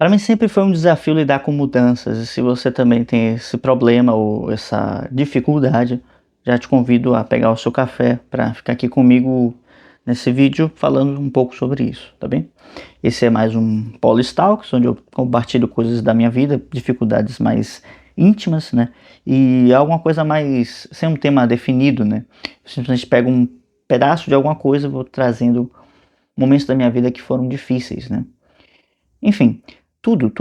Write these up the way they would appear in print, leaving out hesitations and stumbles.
Para mim sempre foi um desafio lidar com mudanças, e se você também tem esse problema ou essa dificuldade, já te convido a pegar o seu café para ficar aqui comigo nesse vídeo falando um pouco sobre isso, tá bem? Esse é mais um Polistalks, onde eu compartilho coisas da minha vida, dificuldades mais íntimas, né? E alguma coisa mais, sem um tema definido, né? Eu simplesmente pego um pedaço de alguma coisa e vou trazendo momentos da minha vida que foram difíceis, né? Enfim, tudo,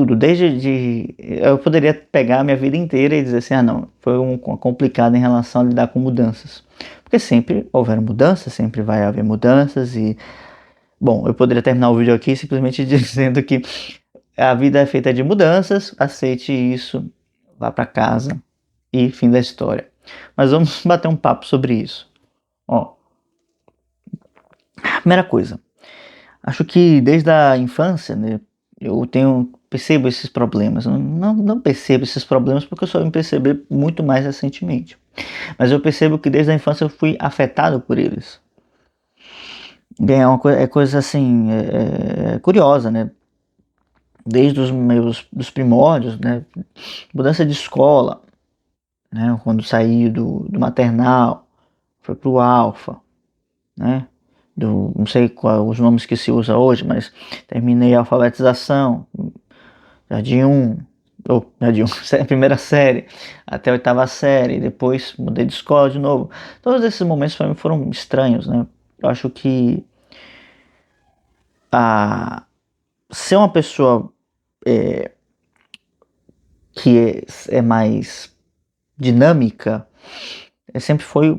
eu poderia pegar a minha vida inteira e dizer assim, ah não, foi complicado em relação a lidar com mudanças. Porque sempre houveram mudanças, sempre vai haver mudanças e... Bom, eu poderia terminar o vídeo aqui simplesmente dizendo que a vida é feita de mudanças, aceite isso, vá para casa e fim da história. Mas vamos bater um papo sobre isso. Ó, primeira coisa, acho que desde a infância, né, percebo esses problemas. Não percebo esses problemas porque eu só vim perceber muito mais recentemente. Mas eu percebo que desde a infância eu fui afetado por eles. Bem, é coisa assim, curiosa, né? Desde dos primórdios, né? Mudança de escola, né? Quando saí do maternal, foi pro alfa, né? Não sei qual os nomes que se usa hoje, mas terminei a alfabetização, Jardim 1, Jardim 1, primeira série, até a oitava série, depois mudei de escola de novo. Todos esses momentos para mim foram estranhos, né? Eu acho que a ser uma pessoa é, que é mais dinâmica sempre foi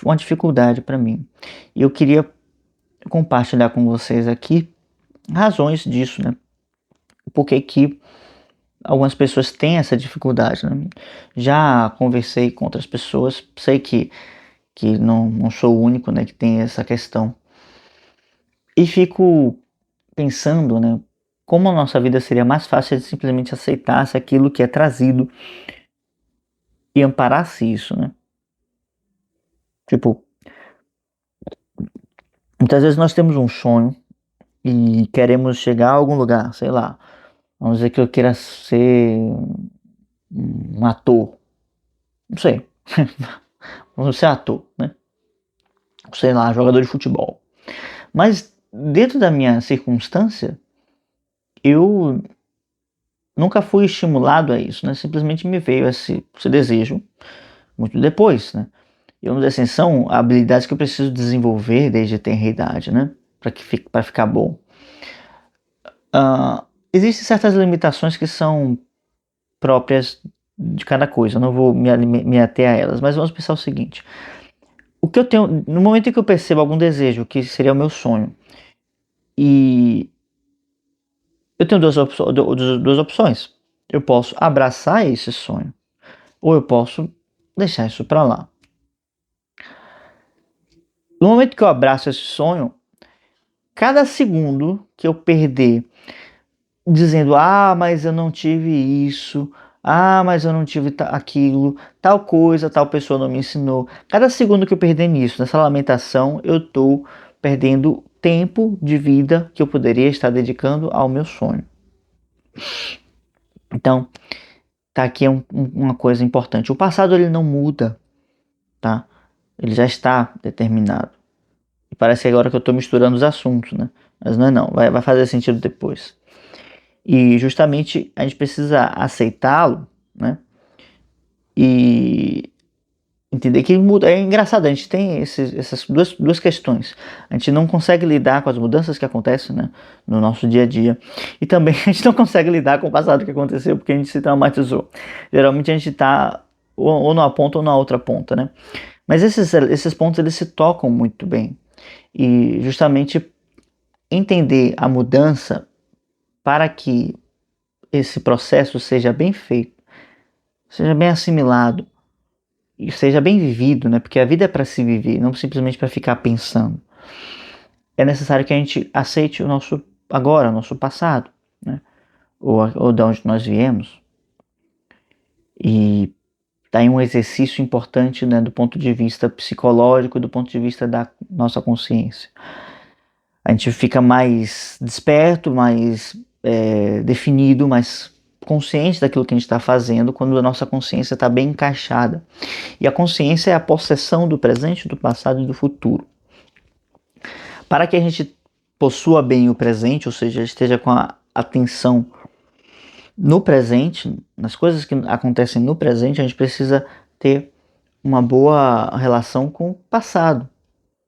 uma dificuldade para mim. E eu queria compartilhar com vocês aqui razões disso, né? Por que algumas pessoas têm essa dificuldade, né? Já conversei com outras pessoas, sei que não sou o único, né, que tem essa questão. E fico pensando, né, como a nossa vida seria mais fácil de simplesmente aceitasse aquilo que é trazido e amparasse isso, né? Tipo, muitas vezes nós temos um sonho e queremos chegar a algum lugar, sei lá. Vamos dizer que eu queira ser um ator, não sei. Vamos ser ator, né? Sei lá, jogador de futebol. Mas dentro da minha circunstância, eu nunca fui estimulado a isso, né? Simplesmente me veio esse desejo muito depois, né? E vamos dizer assim, são habilidades que eu preciso desenvolver desde a tenra idade, né? Para ficar bom. Existem certas limitações que são próprias de cada coisa, eu não vou me ater a elas, mas vamos pensar o seguinte: o que eu tenho, no momento em que eu percebo algum desejo que seria o meu sonho, e eu tenho duas opções. Eu posso abraçar esse sonho, ou eu posso deixar isso para lá. No momento que eu abraço esse sonho, cada segundo que eu perder dizendo, ah, mas eu não tive isso, ah, mas eu não tive aquilo, tal coisa, tal pessoa não me ensinou. Cada segundo que eu perder nisso, nessa lamentação, eu estou perdendo tempo de vida que eu poderia estar dedicando ao meu sonho. Então, tá aqui uma coisa importante. O passado ele não muda, tá? Ele já está determinado. E parece que agora que eu estou misturando os assuntos, né? Mas não é não, vai fazer sentido depois. E justamente a gente precisa aceitá-lo, né? E entender que muda. É engraçado, a gente tem essas duas questões. A gente não consegue lidar com as mudanças que acontecem, né, no nosso dia a dia. E também a gente não consegue lidar com o passado que aconteceu porque a gente se traumatizou. Geralmente a gente está ou numa ponta ou na outra ponta, né? Mas esses pontos eles se tocam muito bem. E justamente entender a mudança para que esse processo seja bem feito, seja bem assimilado e seja bem vivido, né? Porque a vida é para se viver, não simplesmente para ficar pensando. É necessário que a gente aceite o nosso agora, o nosso passado, né? Ou de onde nós viemos. E tá aí um exercício importante, né, do ponto de vista psicológico, do ponto de vista da nossa consciência. A gente fica mais desperto, mais definido, mais consciente daquilo que a gente está fazendo, quando a nossa consciência está bem encaixada. E a consciência é a possessão do presente, do passado e do futuro. Para que a gente possua bem o presente, ou seja, esteja com a atenção no presente, nas coisas que acontecem no presente, a gente precisa ter uma boa relação com o passado,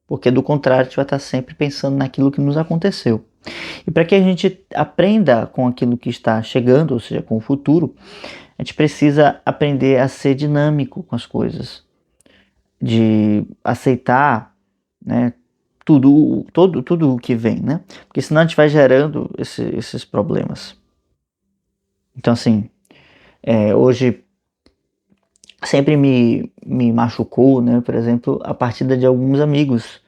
porque do contrário a gente vai estar sempre pensando naquilo que nos aconteceu. E para que a gente aprenda com aquilo que está chegando, ou seja, com o futuro, a gente precisa aprender a ser dinâmico com as coisas, de aceitar, né, tudo o que vem, né? Porque senão a gente vai gerando esses problemas. Então, assim, hoje sempre me machucou, né? Por exemplo, a partida de alguns amigos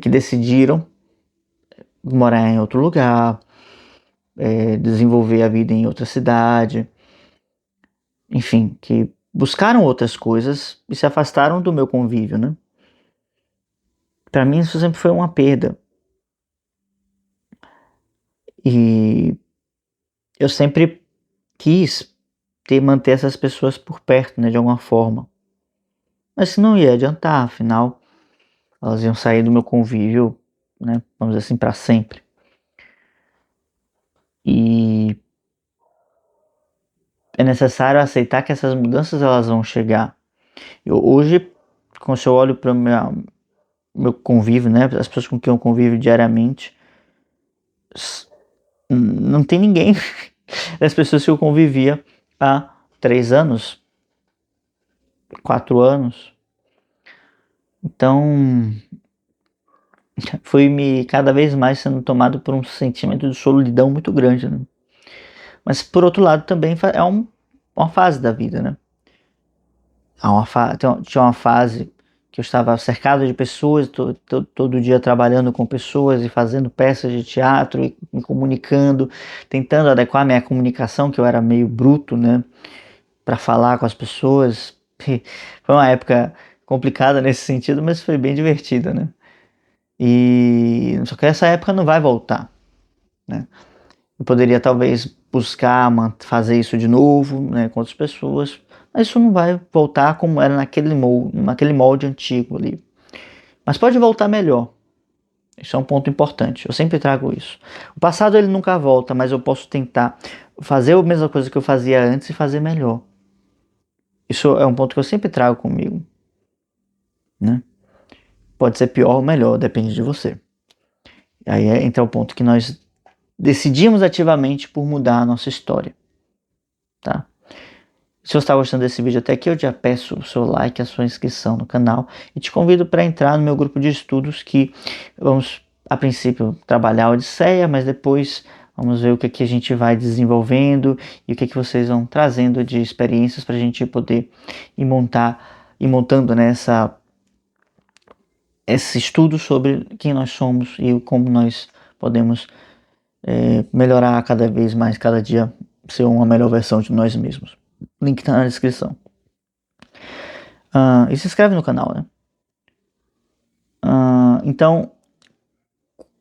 que decidiram morar em outro lugar, desenvolver a vida em outra cidade, enfim, que buscaram outras coisas e se afastaram do meu convívio, né? Para mim isso sempre foi uma perda. E eu sempre quis manter essas pessoas por perto, né, de alguma forma. Mas isso não ia adiantar, afinal, elas iam sair do meu convívio, né, vamos dizer assim, para sempre. E é necessário aceitar que essas mudanças elas vão chegar. Hoje, quando eu olho para o meu convívio, né, as pessoas com quem eu convivo diariamente, não tem ninguém das pessoas que eu convivia há 3 anos, 4 anos. Então, fui cada vez mais sendo tomado por um sentimento de solidão muito grande, né? Mas por outro lado também é uma fase da vida, né? Tinha uma fase que eu estava cercado de pessoas, todo dia trabalhando com pessoas e fazendo peças de teatro e me comunicando, tentando adequar minha comunicação, que eu era meio bruto, né, para falar com as pessoas. E foi uma época complicada nesse sentido, mas foi bem divertida, né? E só que essa época não vai voltar, né? Eu poderia talvez buscar fazer isso de novo, né, com outras pessoas, mas isso não vai voltar como era naquele molde antigo ali. Mas pode voltar melhor. Isso é um ponto importante. Eu sempre trago isso. O passado ele nunca volta, mas eu posso tentar fazer a mesma coisa que eu fazia antes e fazer melhor. Isso é um ponto que eu sempre trago comigo, né? Pode ser pior ou melhor, depende de você. E aí entra o ponto que nós decidimos ativamente por mudar a nossa história, tá? Se você está gostando desse vídeo até aqui, eu já peço o seu like, a sua inscrição no canal e te convido para entrar no meu grupo de estudos que vamos, a princípio, trabalhar a Odisseia, mas depois vamos ver o que a gente vai desenvolvendo e o que vocês vão trazendo de experiências para a gente poder ir montando, né, esse estudo sobre quem nós somos e como nós podemos melhorar cada vez mais, cada dia ser uma melhor versão de nós mesmos. Link tá na descrição. E se inscreve no canal, né? Então,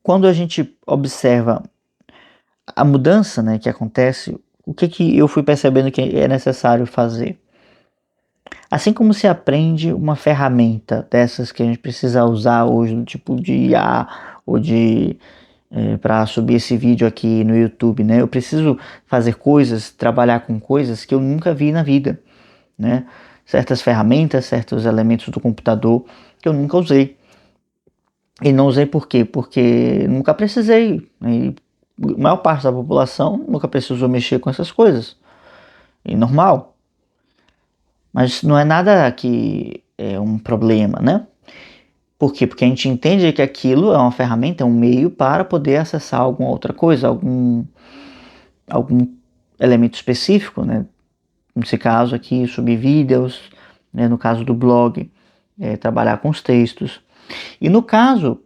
quando a gente observa a mudança, né, que acontece, o que eu fui percebendo que é necessário fazer? Assim como se aprende uma ferramenta dessas que a gente precisa usar hoje, do tipo de IA ou de para subir esse vídeo aqui no YouTube, né? Eu preciso fazer coisas, trabalhar com coisas que eu nunca vi na vida, né? Certas ferramentas, certos elementos do computador que eu nunca usei. E não usei por quê? Porque nunca precisei, né? E a maior parte da população nunca precisou mexer com essas coisas. E normal. Mas não é nada que é um problema, né? Por quê? Porque a gente entende que aquilo é uma ferramenta, é um meio para poder acessar alguma outra coisa, algum elemento específico, né? Nesse caso aqui, subir vídeos, né? No caso do blog, trabalhar com os textos. E no caso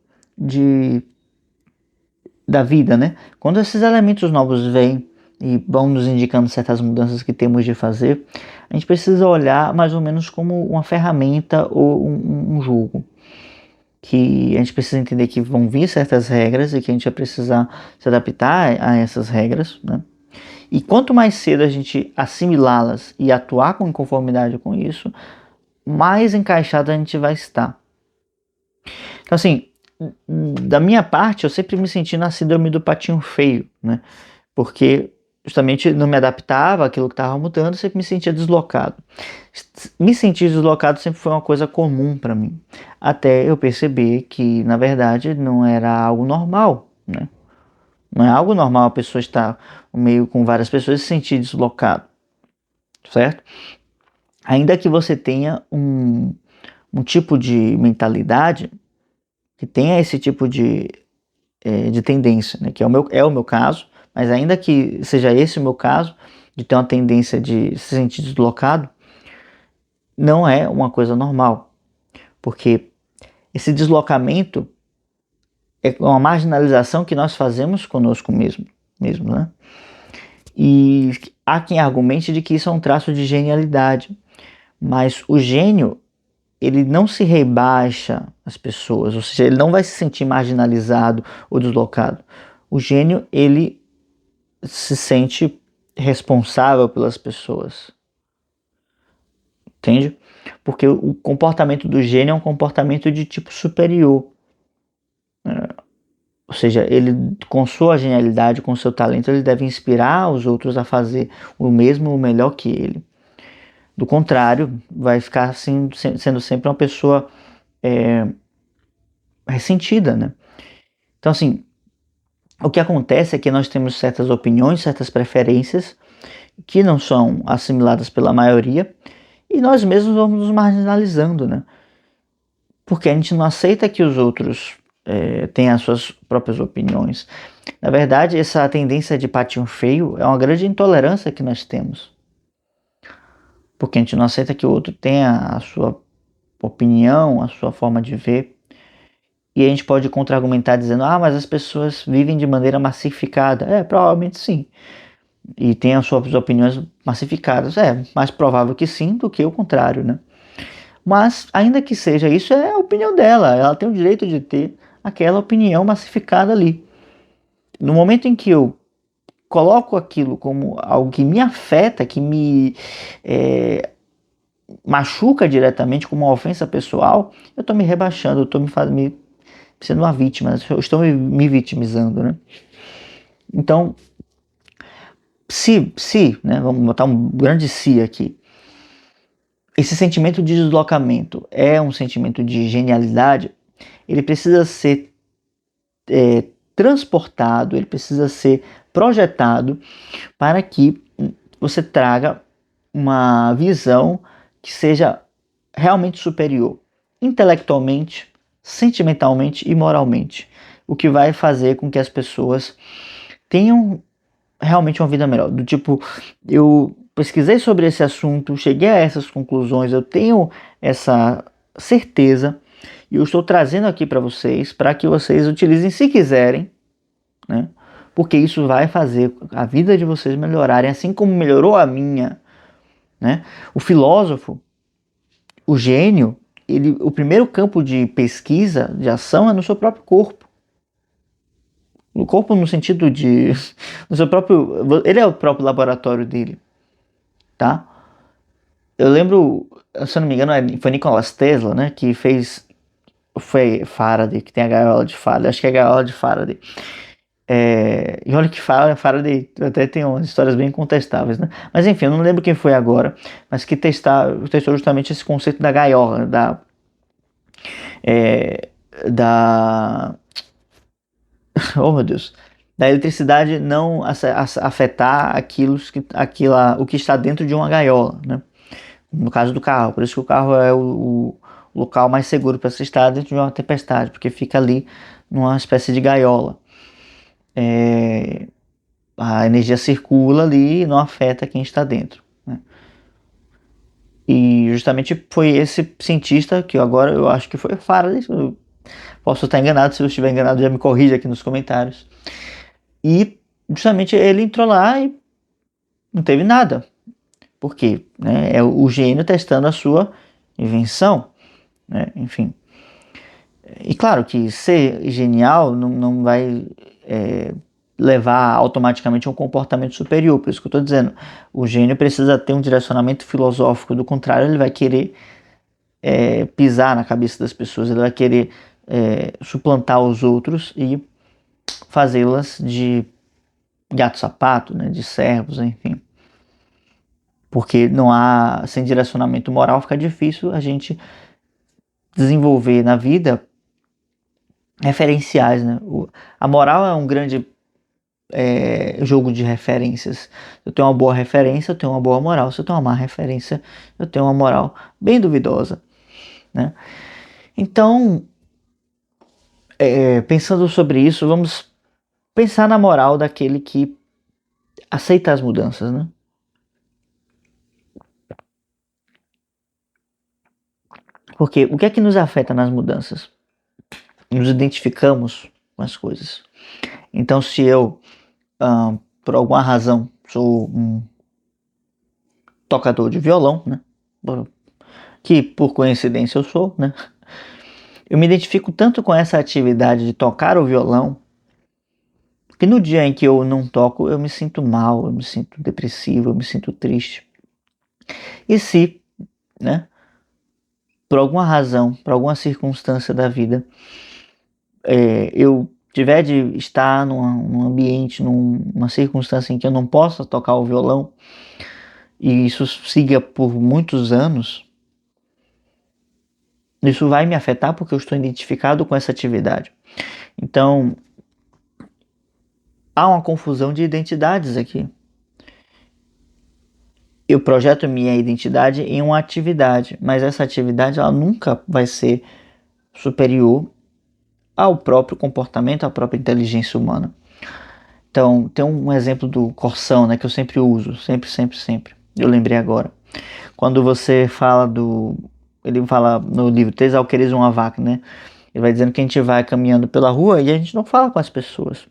da vida, né? Quando esses elementos novos vêm e vão nos indicando certas mudanças que temos de fazer, a gente precisa olhar mais ou menos como uma ferramenta ou um jogo. que a gente precisa entender que vão vir certas regras e que a gente vai precisar se adaptar a essas regras, né? E quanto mais cedo a gente assimilá-las e atuar com conformidade com isso, mais encaixado a gente vai estar. Então, assim, da minha parte, eu sempre me senti na síndrome do patinho feio, né? Porque justamente não me adaptava àquilo que estava mudando, sempre me sentia deslocado. Me sentir deslocado sempre foi uma coisa comum para mim, até eu perceber que, na verdade, não era algo normal, né? Não é algo normal a pessoa estar no meio com várias pessoas e se sentir deslocado, certo? Ainda que você tenha um tipo de mentalidade que tenha esse tipo de tendência, né? Que é o meu caso, mas ainda que seja esse o meu caso, de ter uma tendência de se sentir deslocado, não é uma coisa normal, porque esse deslocamento é uma marginalização que nós fazemos conosco mesmo, né? E há quem argumente de que isso é um traço de genialidade, mas o gênio, ele não se rebaixa às pessoas, ou seja, ele não vai se sentir marginalizado ou deslocado. O gênio, ele se sente responsável pelas pessoas, entende? Porque o comportamento do gênio é um comportamento de tipo superior. Ou seja, ele, com sua genialidade, com seu talento, ele deve inspirar os outros a fazer o mesmo ou melhor que ele. Do contrário, vai ficar assim, sendo sempre uma pessoa ressentida, né? Então, assim, o que acontece é que nós temos certas opiniões, certas preferências que não são assimiladas pela maioria e nós mesmos vamos nos marginalizando, né? Porque a gente não aceita que os outros tenham as suas próprias opiniões. Na verdade, essa tendência de patinho feio é uma grande intolerância que nós temos. Porque a gente não aceita que o outro tenha a sua opinião, a sua forma de ver. E a gente pode contra-argumentar dizendo, mas as pessoas vivem de maneira massificada. Provavelmente sim. E tem as suas opiniões massificadas. É mais provável que sim do que o contrário, né? Mas, ainda que seja isso, é a opinião dela. Ela tem o direito de ter aquela opinião massificada ali. No momento em que eu coloco aquilo como algo que me afeta, que me machuca diretamente, como uma ofensa pessoal, eu estou me rebaixando, eu estou me sendo uma vítima, eu estou me vitimizando, né? Então, né, vamos botar um grande se aqui, esse sentimento de deslocamento é um sentimento de genialidade, ele precisa ser transportado, ele precisa ser projetado para que você traga uma visão que seja realmente superior, intelectualmente, sentimentalmente e moralmente, o que vai fazer com que as pessoas tenham realmente uma vida melhor. Do tipo, eu pesquisei sobre esse assunto, cheguei a essas conclusões, eu tenho essa certeza e eu estou trazendo aqui para que vocês utilizem se quiserem, né? Porque isso vai fazer a vida de vocês melhorarem, assim como melhorou a minha, né? O filósofo, o gênio, o primeiro campo de pesquisa, de ação é no seu próprio corpo. O corpo no sentido de no seu próprio, ele é o próprio laboratório dele, tá? Eu lembro, se eu não me engano, foi Nikola Tesla, né, que foi Faraday, que tem a gaiola de Faraday, acho que é a gaiola de Faraday. E olha que Faraday até tem umas histórias bem contestáveis, né? Mas enfim, eu não lembro quem foi agora, mas que testou justamente esse conceito da gaiola, da oh meu Deus, da eletricidade não afetar o que está dentro de uma gaiola, né? No caso do carro, por isso que o carro é o local mais seguro para se estar dentro de uma tempestade, porque fica ali numa espécie de gaiola. A energia circula ali e não afeta quem está dentro, né? E justamente foi esse cientista que agora eu acho que foi Faraday, eu posso estar enganado, se eu estiver enganado já me corrija aqui nos comentários. E justamente ele entrou lá e não teve nada. Por quê? É o gênio testando a sua invenção, né? Enfim. E claro que ser genial não vai levar automaticamente a um comportamento superior. Por isso que eu estou dizendo, o gênio precisa ter um direcionamento filosófico. Do contrário, ele vai querer pisar na cabeça das pessoas, ele vai querer suplantar os outros e fazê-las de gato-sapato, né, de servos, enfim. Porque não há, sem direcionamento moral, fica difícil a gente desenvolver na vida referenciais, né? A moral é um grande jogo de referências. Eu tenho uma boa referência, eu tenho uma boa moral. Se eu tenho uma má referência, eu tenho uma moral bem duvidosa, né? Então, pensando sobre isso, vamos pensar na moral daquele que aceita as mudanças, né? Porque o que é que nos afeta nas mudanças? Nos identificamos com as coisas. Então, se eu, por alguma razão, sou um tocador de violão, né? Que por coincidência eu sou, né? Eu me identifico tanto com essa atividade de tocar o violão, que no dia em que eu não toco, eu me sinto mal, eu me sinto depressivo, eu me sinto triste. E se, né, por alguma razão, por alguma circunstância da vida, eu tiver de estar num ambiente, numa circunstância em que eu não possa tocar o violão, e isso siga por muitos anos, isso vai me afetar porque eu estou identificado com essa atividade. Então, há uma confusão de identidades aqui. Eu projeto minha identidade em uma atividade, mas essa atividade ela nunca vai ser superior ao próprio comportamento, à própria inteligência humana. Então, tem um exemplo do Corsão, né, que eu sempre uso, sempre. Eu lembrei agora. Quando você fala ele fala no livro Três Alqueires e uma Vaca, né? Ele vai dizendo que a gente vai caminhando pela rua e a gente não fala com as pessoas.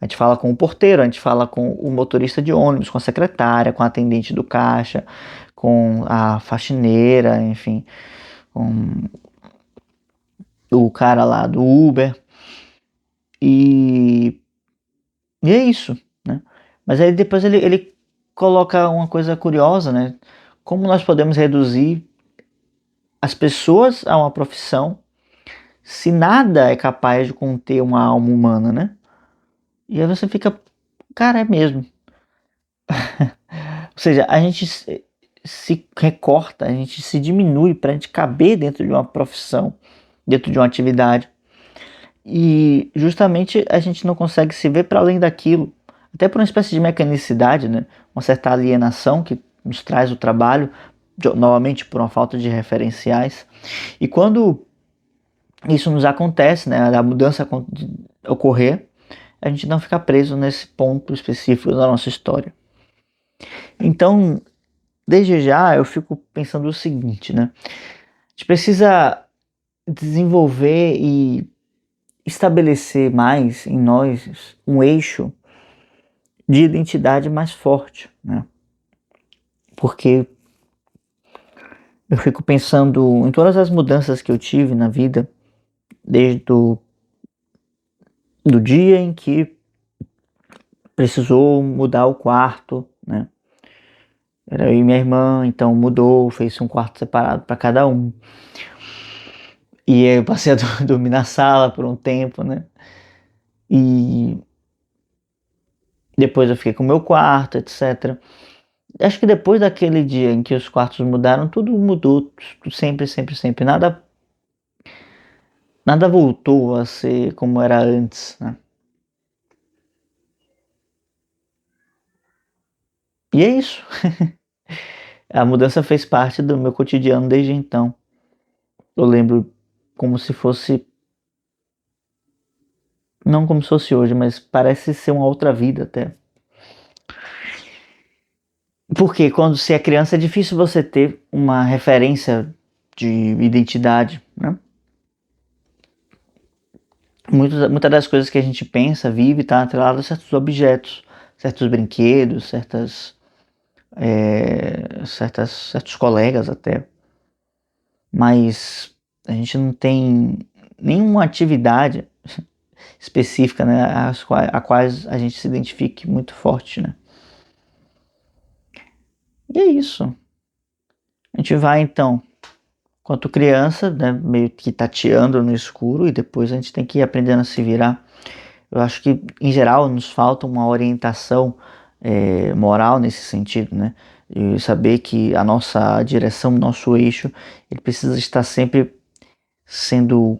A gente fala com o porteiro, a gente fala com o motorista de ônibus, com a secretária, com a atendente do caixa, com a faxineira, enfim, com o cara lá do Uber. E é isso, né? Mas aí depois ele coloca uma coisa curiosa, né? Como nós podemos reduzir as pessoas a uma profissão se nada é capaz de conter uma alma humana, né? E aí você fica, cara, é mesmo. Ou seja, a gente se recorta, a gente se diminui para a gente caber dentro de uma profissão, dentro de uma atividade. E justamente a gente não consegue se ver para além daquilo, até por uma espécie de mecanicidade, né? Uma certa alienação que nos traz o trabalho, novamente por uma falta de referenciais. E quando isso nos acontece, né, a mudança ocorrer, a gente não fica preso nesse ponto específico da nossa história. Então, desde já eu fico pensando o seguinte, né? A gente precisa desenvolver e estabelecer mais em nós um eixo de identidade mais forte, né? Porque eu fico pensando em todas as mudanças que eu tive na vida, desde do dia em que precisou mudar o quarto, né? Era eu e minha irmã, então mudou, fez um quarto separado para cada um. E aí eu passei a dormir na sala por um tempo, né? E depois eu fiquei com o meu quarto, etc. Acho que depois daquele dia em que os quartos mudaram, tudo mudou, sempre. Nada voltou a ser como era antes, né? E é isso. A mudança fez parte do meu cotidiano desde então. Eu lembro como se fosse, não como se fosse hoje, mas parece ser uma outra vida até. Porque quando você é criança é difícil você ter uma referência de identidade, né? Muitas das coisas que a gente pensa, vive, está atrelado a certos objetos, certos brinquedos, certos colegas até. Mas a gente não tem nenhuma atividade específica, né, a quais a gente se identifique muito forte, né? E é isso. A gente vai então, quanto criança, né, meio que tateando no escuro e depois a gente tem que ir aprendendo a se virar. Eu acho que, em geral, nos falta uma orientação moral nesse sentido, né? E saber que a nossa direção, nosso eixo, ele precisa estar sempre sendo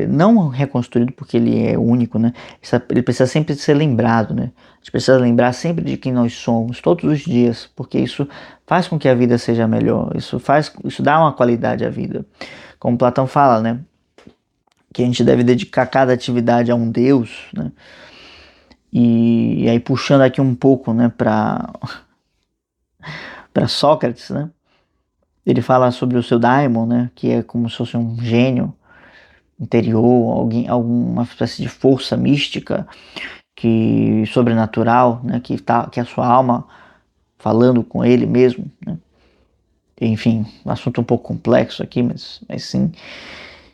não reconstruído porque ele é único, né? Ele precisa sempre ser lembrado, né? A gente precisa lembrar sempre de quem nós somos, todos os dias, porque isso faz com que a vida seja melhor, isso dá uma qualidade à vida. Como Platão fala, né? Que a gente deve dedicar cada atividade a um Deus, né? E aí puxando aqui um pouco, né, para Sócrates, né? Ele fala sobre o seu daimon, né, que é como se fosse um gênio interior, alguma espécie de força mística que sobrenatural, né, que é a sua alma falando com ele mesmo, né? Enfim, um assunto um pouco complexo aqui, mas sim.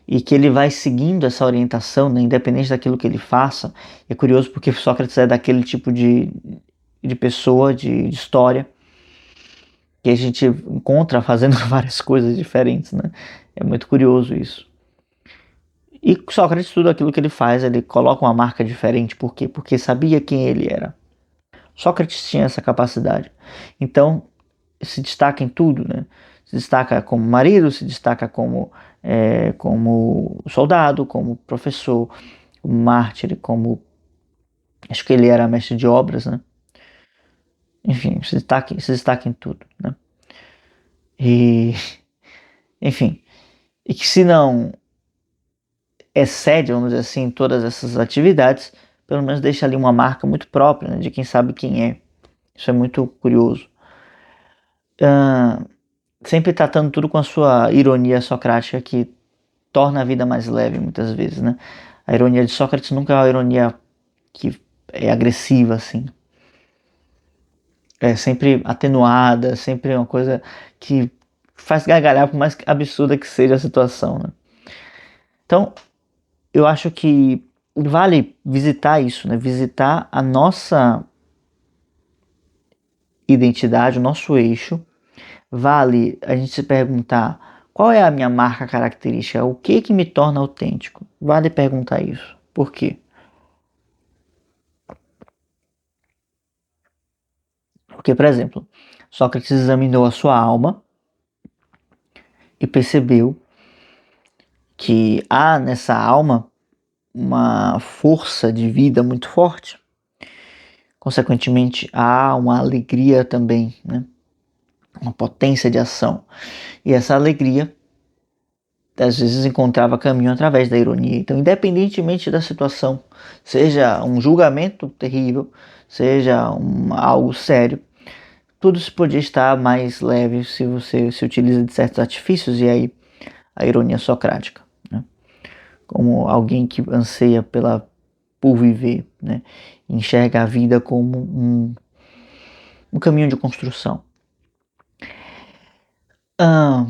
E que ele vai seguindo essa orientação, né, independente daquilo que ele faça. É curioso porque Sócrates é daquele tipo de pessoa, de história, que a gente encontra fazendo várias coisas diferentes, né? É muito curioso isso. E Sócrates, tudo aquilo que ele faz, ele coloca uma marca diferente. Por quê? Porque sabia quem ele era. Sócrates tinha essa capacidade. Então, se destaca em tudo, né? Se destaca como marido, se destaca como soldado, como professor, como mártir, como... Acho que ele era mestre de obras, né? Enfim, se destaca em tudo, né? E, enfim, e que se não excede, vamos dizer assim, todas essas atividades, pelo menos deixa ali uma marca muito própria, né, de quem sabe quem é. Isso é muito curioso. Sempre tratando tudo com a sua ironia socrática, que torna a vida mais leve muitas vezes, né? A ironia de Sócrates nunca é uma ironia que é agressiva, assim. É sempre atenuada, sempre uma coisa que faz gargalhar, por mais absurda que seja a situação, né? Então, eu acho que vale visitar isso, né? Visitar a nossa identidade, o nosso eixo. Vale a gente se perguntar qual é a minha marca característica, o que que me torna autêntico. Vale perguntar isso. Por quê? Porque, por exemplo, Sócrates examinou a sua alma e percebeu que há nessa alma uma força de vida muito forte. Consequentemente, há uma alegria também, né? Uma potência de ação. E essa alegria, às vezes, encontrava caminho através da ironia. Então, independentemente da situação, seja um julgamento terrível, seja algo sério, tudo se podia estar mais leve se você se utiliza de certos artifícios, e aí a ironia socrática, né? Como alguém que anseia por viver, né? Enxerga a vida como um caminho de construção. Ah,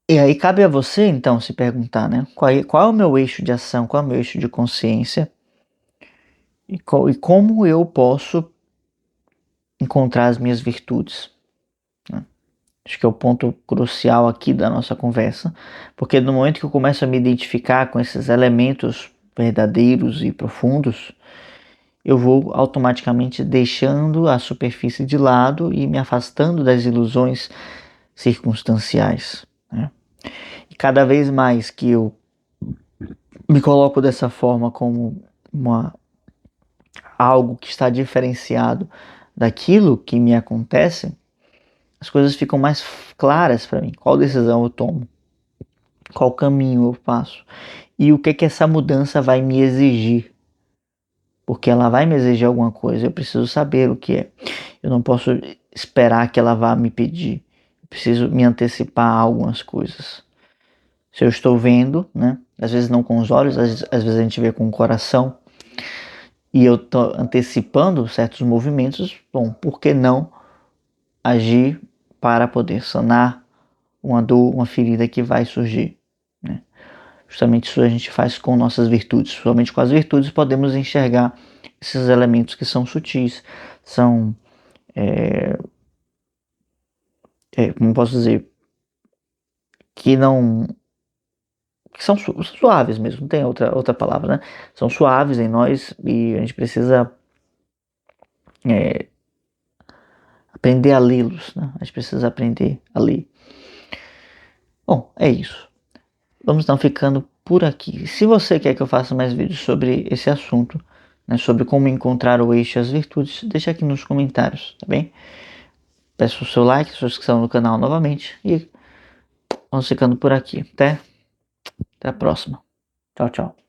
e aí cabe a você, então, se perguntar, né? Qual é o meu eixo de ação, qual é o meu eixo de consciência e como eu posso encontrar as minhas virtudes, né? Acho que é o ponto crucial aqui da nossa conversa, porque no momento que eu começo a me identificar com esses elementos verdadeiros e profundos, eu vou automaticamente deixando a superfície de lado e me afastando das ilusões circunstanciais, né? E cada vez mais que eu me coloco dessa forma como algo que está diferenciado daquilo que me acontece, as coisas ficam mais claras para mim. Qual decisão eu tomo? Qual caminho eu faço? E o que que essa mudança vai me exigir? Porque ela vai me exigir alguma coisa, eu preciso saber o que é. Eu não posso esperar que ela vá me pedir. Eu preciso me antecipar a algumas coisas. Se eu estou vendo, né? Às vezes não com os olhos, às vezes a gente vê com o coração, e eu estou antecipando certos movimentos, bom, por que não agir para poder sanar uma dor, uma ferida que vai surgir, né? Justamente isso a gente faz com nossas virtudes. Somente com as virtudes podemos enxergar esses elementos que são sutis, são, como posso dizer, que não, que são suaves mesmo, não tem outra palavra, né? São suaves em nós e a gente precisa é, aprender a lê-los, né? A gente precisa aprender a ler. Bom, é isso. Vamos então ficando por aqui. Se você quer que eu faça mais vídeos sobre esse assunto, né, sobre como encontrar o eixo e as virtudes, deixa aqui nos comentários, tá bem? Peço o seu like, sua inscrição no canal novamente e vamos ficando por aqui. Até a próxima. Tchau, tchau.